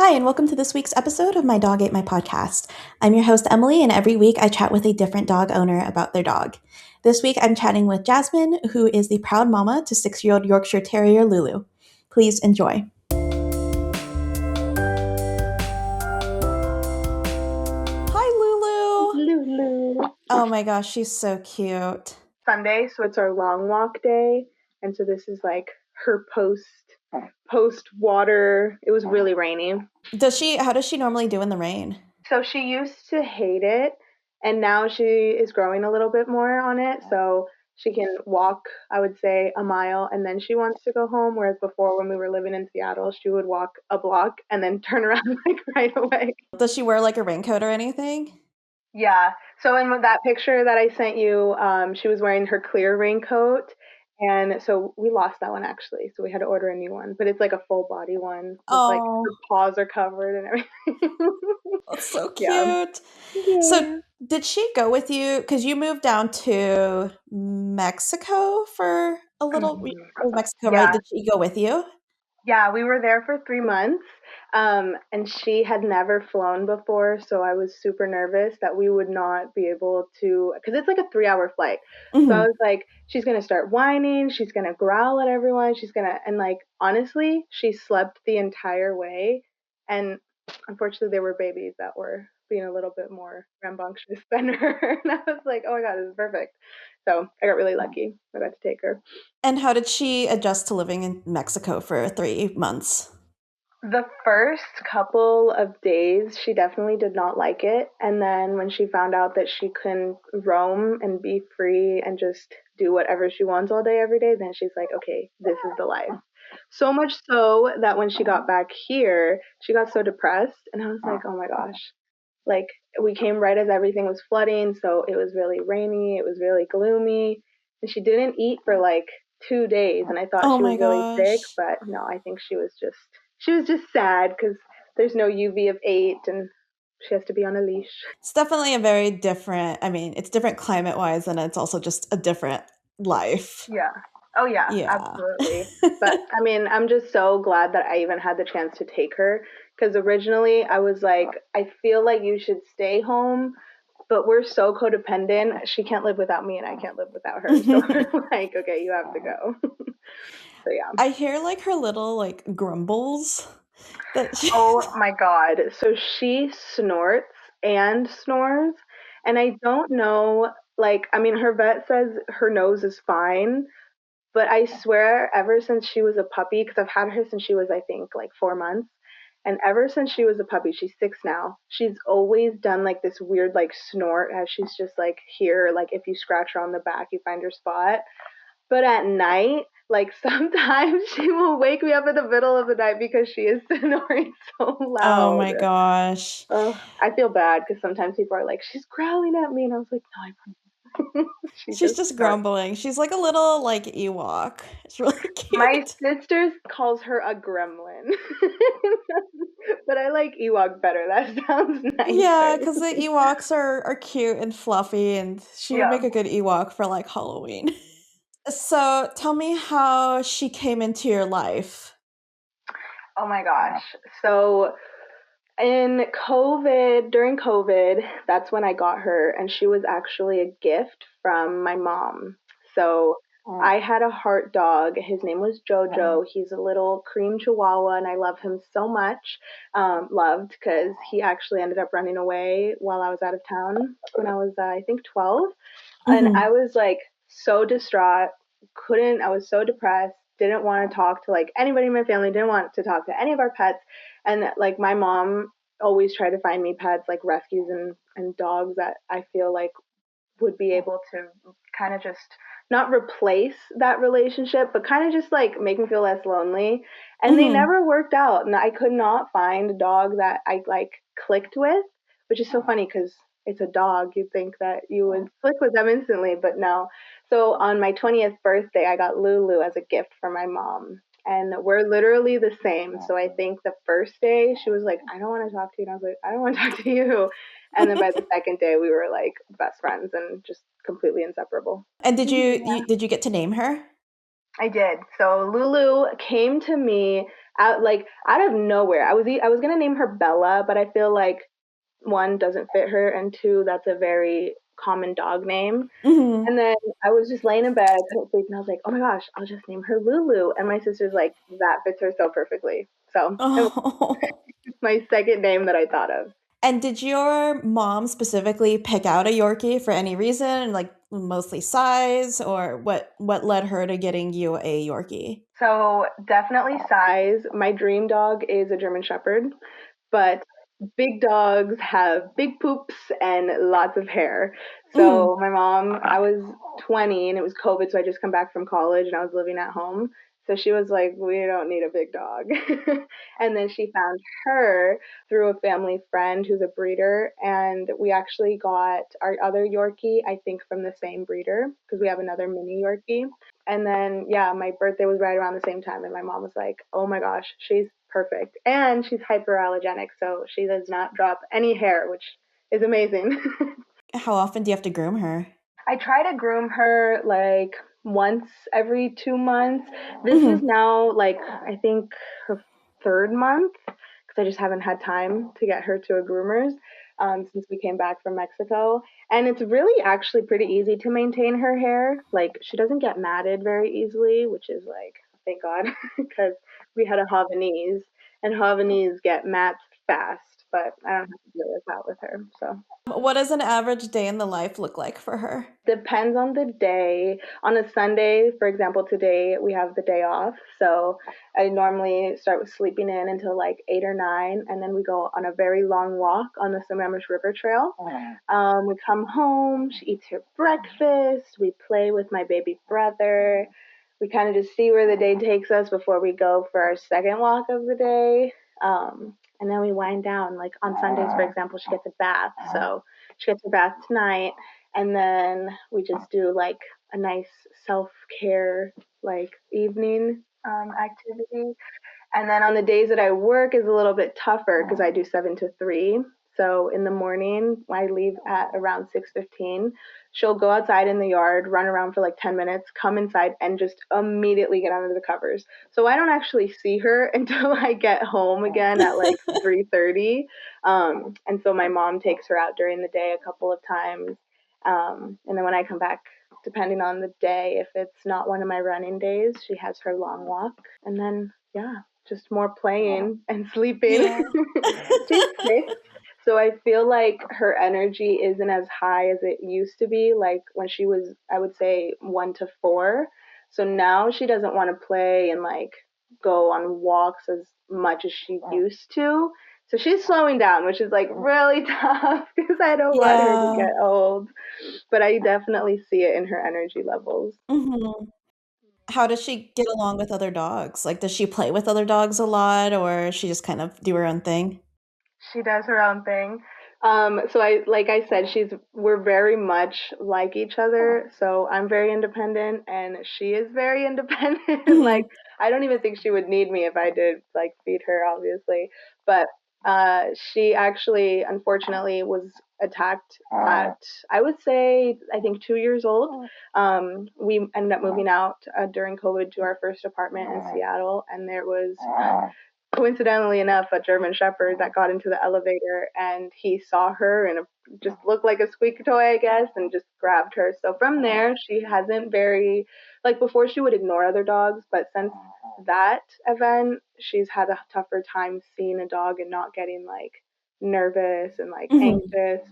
Hi, and welcome to this week's episode of My Dog Ate My Podcast. I'm your host, Emily, and every week I chat with a different dog owner about their dog. This week I'm chatting with Jasmine, who is the proud mama to 6-year-old Yorkshire Terrier Lulu. Please enjoy. Hi, Lulu. Lulu. Oh my gosh, she's so cute. Sunday, so it's our long walk day, and so this is like her post water. It was really rainy. How does she normally do in the rain? So she used to hate it, and now she is growing a little bit more on it, so she can walk, I would say, a mile, and then she wants to go home, whereas before when we were living in Seattle, she would walk a block and then turn around like right away. Does she wear like a raincoat or anything? Yeah. So in that picture that I sent you, she was wearing her clear raincoat. And so we lost that one actually. So we had to order a new one. But it's like a full body one with like Oh, her paws are covered and everything. that's so Yeah. cute. Yeah. So, did she go with you? Because you moved down to Mexico for a little. Mexico, right? Yeah. Did she go with you? Yeah, we were there for 3 months, and she had never flown before, so I was super nervous that we would not be able to, because it's like a 3-hour flight. So I Mhm. was like, she's gonna start whining, she's gonna growl at everyone, and like honestly, she slept the entire way, and unfortunately, there were babies that were being a little bit more rambunctious than her, and I was like, oh my god, this is perfect. So I got really lucky. I got to take her. And how did she adjust to living in Mexico for 3 months? The first couple of days, she definitely did not like it. And then when she found out that she can roam and be free and just do whatever she wants all day, every day, then she's like, okay, this is the life. So much so that when she got back here, she got so depressed. And I was like, oh my gosh. Like, we came right as everything was flooding. So it was really rainy. It was really gloomy. And she didn't eat for like 2 days. And I thought Oh she was my really sick. gosh. But no, I think she was just sad because there's no UV of 8 and she has to be on a leash. It's definitely a very different, it's different climate wise, and it's also just a different life. Yeah. Oh, yeah, Yeah. absolutely. But I mean, I'm just so glad that I even had the chance to take her because originally I was like, I feel like you should stay home, but we're so codependent. She can't live without me and I can't live without her. So we're like, okay, you have to go. So yeah. I hear like her little like grumbles that she Oh my God. So she snorts and snores. And I don't know, like, I mean, her vet says her nose is fine, but I swear ever since she was a puppy, because I've had her since she was, I think, like 4 months. And ever since she was a puppy, she's 6 now, she's always done like this weird, like, snort as she's just like here, like if you scratch her on the back, you find her spot. But at night, like sometimes she will wake me up in the middle of the night because she is snoring so Oh loud. my gosh. Oh, I feel bad because sometimes people are like, she's growling at me, and I was like, no, I promise. She She's just just snorts. grumbling. She's like a little like Ewok. It's really My cute. sister calls her a gremlin, but I like Ewok better. That sounds Yeah, nicer. because the Ewoks are cute and fluffy, and she would Yeah. make a good Ewok for like Halloween. So tell me how she came into your life. Oh my gosh. So during COVID, that's when I got her, and she was actually a gift from my mom. So I had a heart dog. His name was Jojo. He's a little cream chihuahua, and I love him so much. Loved because he actually ended up running away while I was out of town when I was, I think, 12. And Mhm. I was like so distraught, I was so depressed, didn't want to talk to like anybody in my family, didn't want to talk to any of our pets. And like my mom always tried to find me pets like rescues and dogs that I feel like would be able to kind of just not replace that relationship, but kind of just like make me feel less lonely. And they Mhm. never worked out. And I could not find a dog that I like clicked with, which is so funny because it's a dog. You'd think that you would click with them instantly, but no. So on my 20th birthday, I got Lulu as a gift from my mom. And we're literally the same. So I think the first day she was like, I don't want to talk to you. And I was like, I don't want to talk to you. And then by the second day, we were like best friends and just completely inseparable. And did you get to name her? I did. So Lulu came to me out of nowhere. I was gonna name her Bella, but I feel like one doesn't fit her, and two, that's a very common dog name. Hmm. And then I was just laying in bed, I couldn't sleep, and I was like, oh my gosh, I'll just name her Lulu. And my sister's like, that fits her so perfectly. So it was Oh. my second name that I thought of. And did your mom specifically pick out a Yorkie for any reason, like mostly size, or what led her to getting you a Yorkie? So definitely size. My dream dog is a German Shepherd, but big dogs have big poops and lots of hair. Hmm. So my mom, I was 20 and it was COVID, so I just come back from college and I was living at home. So she was like, "We don't need a big dog." And then she found her through a family friend who's a breeder, and we actually got our other Yorkie, I think, from the same breeder because we have another mini Yorkie. And then, yeah, my birthday was right around the same time, and my mom was like, "Oh my gosh, she's perfect." And she's hyperallergenic, so she does not drop any hair, which is amazing. How often do you have to groom her? I try to groom her like once every 2 months. This is Hmm. now like, I think, her third month because I just haven't had time to get her to a groomer's since we came back from Mexico. And it's really actually pretty easy to maintain her hair. Like, she doesn't get matted very easily, which is like, thank God, because we had a Havanese, and Havanese get matte fast, but I don't have to deal with that with her. So. What does an average day in the life look like for her? Depends on the day. On a Sunday, for example, today we have the day off. So I normally start with sleeping in until like 8 or 9, and then we go on a very long walk on the Sammamish River Trail. We come home, she eats her breakfast, we play with my baby brother. We kind of just see where the day takes us before we go for our second walk of the day. And then we wind down. Like on Sundays, for example, she gets a bath. So she gets her bath tonight, and then we just do like a nice self care like evening activity. And then on the days that I work is a little bit tougher because I do 7 to 3. So in the morning, I leave at around 6:15. She'll go outside in the yard, run around for like 10 minutes, come inside, and just immediately get under the covers. So I don't actually see her until I get home again at like 3:30. And so my mom takes her out during the day a couple of times. And then when I come back, depending on the day, if it's not one of my running days, she has her long walk. And then, yeah, just more playing and sleeping. Yeah. She's 6, so I feel like her energy isn't as high as it used to be, like when she was, I would say, 1 to 4. So now she doesn't want to play and like go on walks as much as she used to. So she's slowing down, which is like really tough because I don't want her to Yeah. get old. But I definitely see it in her energy levels. Hmm. How does she get along with other dogs? Like, does she play with other dogs a lot, or she just kind of do her own thing? She does her own thing. So like I said, we're very much like each other. So I'm very independent and she is very independent. Like Hmm. I don't even think she would need me if I did like feed her, obviously. But she actually, unfortunately, was attacked at, I would say, I think 2 years old. We ended up moving out during COVID to our first apartment in Seattle, and there was coincidentally enough, a German Shepherd that got into the elevator and he saw her and it just looked like a squeaky toy, I guess, and just grabbed her. So from there, she hasn't very, like before, she would ignore other dogs, but since that event, she's had a tougher time seeing a dog and not getting like nervous and like Hmm. anxious.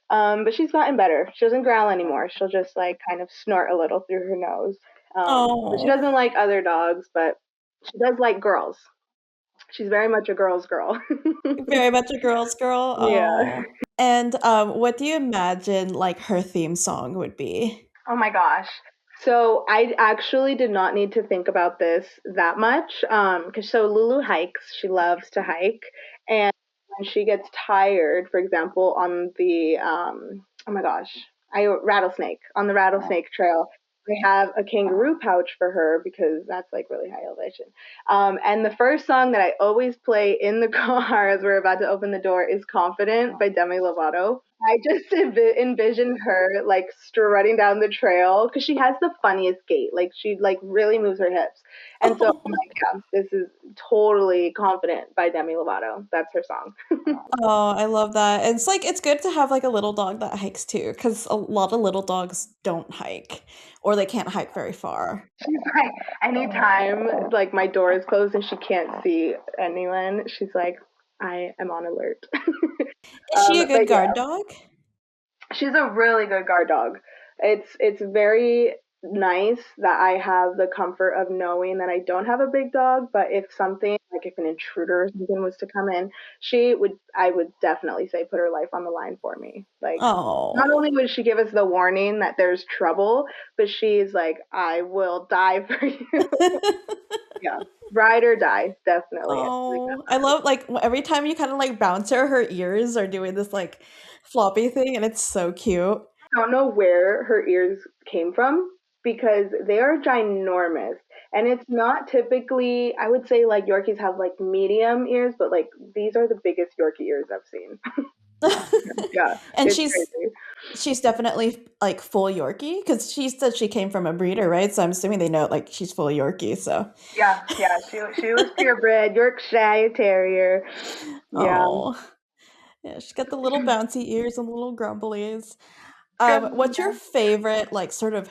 But she's gotten better. She doesn't growl anymore. She'll just like kind of snort a little through her nose. So she Oh, doesn't like other dogs, but she does like girls. She's very much a girl's girl. very much a girl's girl. Yeah. Oh. And what do you imagine like her theme song would be? Oh my gosh. So I actually did not need to think about this that much. Because so Lulu hikes. She loves to hike, and when she gets tired, for example, on the oh my gosh, I rattlesnake on the rattlesnake trail. I have a kangaroo pouch for her because that's like really high elevation. And the first song that I always play in the car as we're about to open the door is "Confident" by Demi Lovato. I just envision her like strutting down the trail because she has the funniest gait. Like she like really moves her hips, and so I'm like, yeah, this is totally Confident by Demi Lovato. That's her song. Oh, I love that. It's like it's good to have like a little dog that hikes too, because a lot of little dogs don't hike or they can't hike very far. She's like, anytime like my door is closed and she can't see anyone, she's like, I am on alert. Is she a But good guard yeah, dog? she's a really good guard dog. It's very nice that I have the comfort of knowing that I don't have a big dog, but if something like if an intruder or something was to come in, she would I would definitely say put her life on the line for me. Like not Oh. only would she give us the warning that there's trouble, but she's like, I will die for you. Yeah. Ride or die, definitely. Oh, I love like every time you kind of like bounce her, her ears are doing this like floppy thing, and it's so cute. Don't know where her ears came from because they are ginormous. And it's not typically, I would say like Yorkies have like medium ears, but like these are the biggest Yorkie ears I've seen. Yeah, And it's crazy. she's definitely like full Yorkie because she said she came from a breeder, right? So I'm assuming they know like she's full Yorkie. So, Yeah, yeah, she was purebred Yorkshire Terrier. Yeah. oh, yeah, she's got the little bouncy ears and the little grumblies. Good. What's your favorite like sort of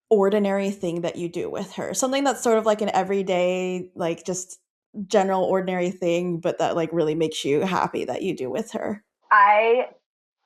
ordinary thing that you do with her? Something that's sort of like an everyday, like just general ordinary thing, but that like really makes you happy that you do with her. I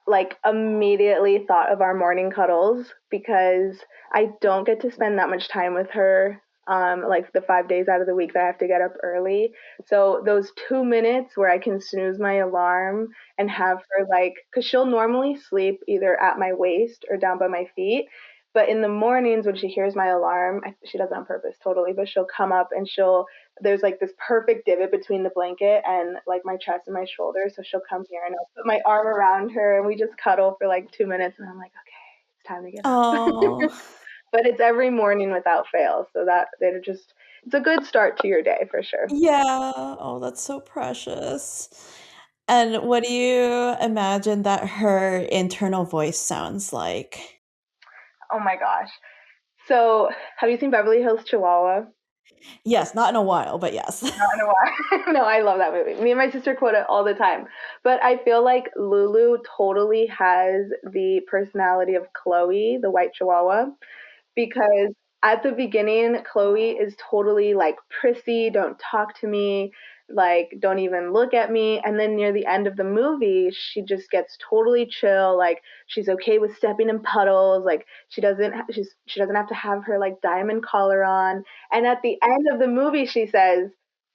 like immediately thought of our morning cuddles because I don't get to spend that much time with her. Like the 5 days out of the week that I have to get up early. So those 2 minutes where I can snooze my alarm and have her like, cause she'll normally sleep either at my waist or down by my feet. But in the mornings when she hears my alarm, she does it on purpose totally, but she'll come up and there's like this perfect divot between the blanket and like my chest and my shoulders. So she'll come here and I'll put my arm around her and we just cuddle for like 2 minutes and I'm like, okay, it's time to get up. Oh, But it's every morning without fail. So that it's a good start to your day for sure. yeah. Oh, that's so precious. And what do you imagine that her internal voice sounds like? Oh my gosh. So have you seen Beverly Hills Chihuahua? Yes, not in a while, but yes. Not in a while. No, I love that movie. Me and my sister quote it all the time. But I feel like Lulu totally has the personality of Chloe, the white Chihuahua, because at the beginning, Chloe is totally like prissy, don't talk to me, like don't even look at me. And then near the end of the movie, she just gets totally chill, like she's okay with stepping in puddles, like she doesn't have to have her like diamond collar on. And at the end of the movie, she says,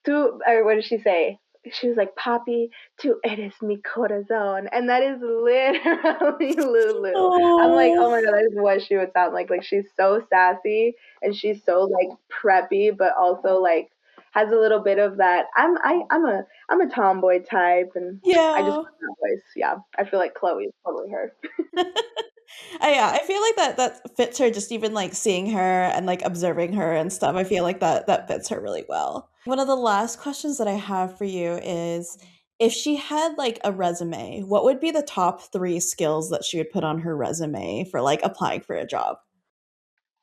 "Tu," or what does she say? She was like, "Papi, tú eres mi corazón," and that is literally Lulu. I'm like, Oh, oh my god, that is what she would sound like. Like she's so sassy and she's so like preppy, but also like has a little bit of that. I'm a tomboy type, and I just yeah. love that voice. Yeah, I feel like Chloe is totally her. Yeah, I feel like that fits her just even, like, seeing her and, like, observing her and stuff, I feel like that fits her really well. One of the last questions that I have for you is, if she had, like, a resume, what would be the top 3 skills that she would put on her resume for, like, applying for a job?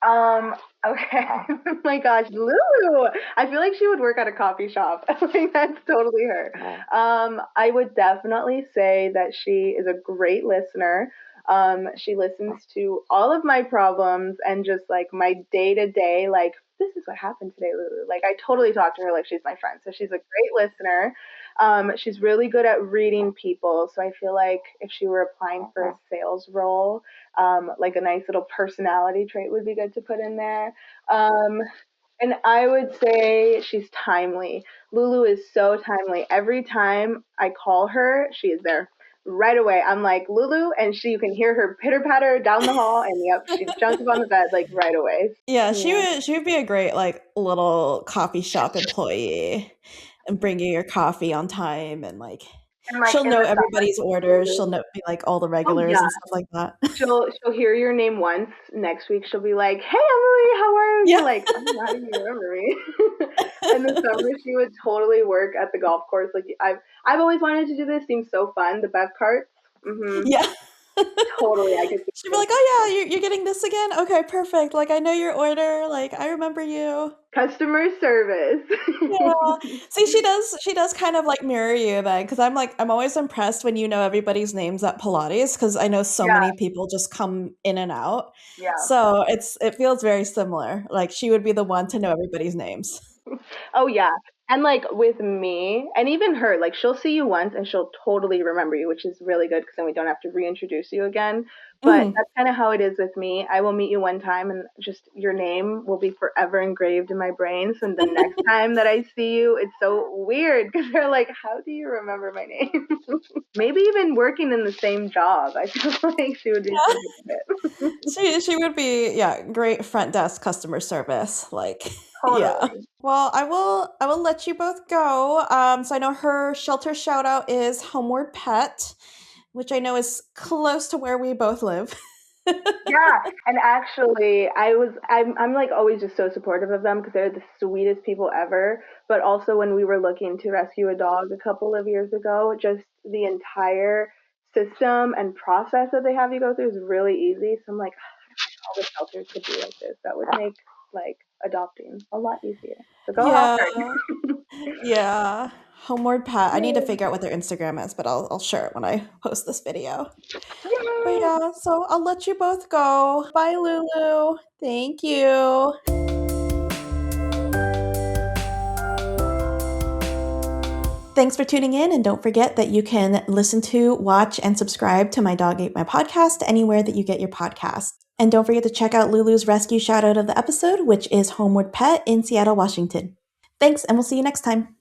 Um, okay. Oh my gosh, Lulu. I feel like she would work at a coffee shop. Like that's totally her. I would definitely say that she is a great listener. She listens to all of my problems and just like my day to day, like this is what happened today, Lulu. Like I totally talk to her like she's my friend. So she's a great listener. She's really good at reading people. So I feel like if she were applying for a sales role, like a nice little personality trait would be good to put in there. Um, and I would say she's timely. Lulu is so timely. Every time I call her, she is there right away. I'm like, Lulu, and you can hear her pitter patter down the hall, and yep, she jumps up on the bed like right away. Yeah, Yeah. she would be a great, like, little coffee shop employee and bring you your coffee on time and, like, And like she'll in know the summer, everybody's orders, she'll know be, like, all the oh regulars yeah, and stuff like that. she'll hear your name once. Next week she'll be like, "Hey Emily, how are you?" And Yeah. you're like, "Oh, how do you remember me?" In the summer, she would totally work at the golf course. Like I've always wanted to do this. Seems so fun. The Bev carts. Mhm. Yeah. Totally, I could see She'd be it. like, "Oh yeah, you're getting this again? Okay, perfect. Like I know your order. Like I remember you." Customer service. Yeah. See, she does kind of like mirror you then, because I'm always impressed when you know everybody's names at Pilates, because I know so Yeah, many people just come in and out. yeah. So it feels very similar. Like she would be the one to know everybody's names. Oh, yeah. And, like, with me and even her, like, she'll see you once and she'll totally remember you, which is really good because then we don't have to reintroduce you again. But Mhm. that's kinda how it is with me. I will meet you one time and just your name will be forever engraved in my brain, so the next time that I see you, it's so weird because 'cause they're like, "How do you remember my name?" Maybe even working in the same job, I feel like she would be so Yeah. good at it. She would be, yeah, great front desk customer service, like, yeah. Totally. Well, I will let you both go. So I know her shelter shout out is Homeward Pet, which I know is close to where we both live. Yeah, and actually, I'm like always just so supportive of them because they're the sweetest people ever. But also, when we were looking to rescue a dog a couple of years ago, just the entire system and process that they have you go through is really easy. So I'm like, all the shelters could be like this. That would make like adopting a lot easier. So go Yeah, Hawkeye. yeah. Homeward Pet. I need to Yay! figure out what their Instagram is, but I'll share it when I post this video. But Yay! yeah, so I'll let you both go. Bye, Lulu. Thank you. Thanks for tuning in, and don't forget that you can listen to, watch, and subscribe to My Dog Ate My podcast anywhere that you get your podcasts. And don't forget to check out Lulu's rescue shout out of the episode, which is Homeward Pet in Seattle, Washington. Thanks, and we'll see you next time.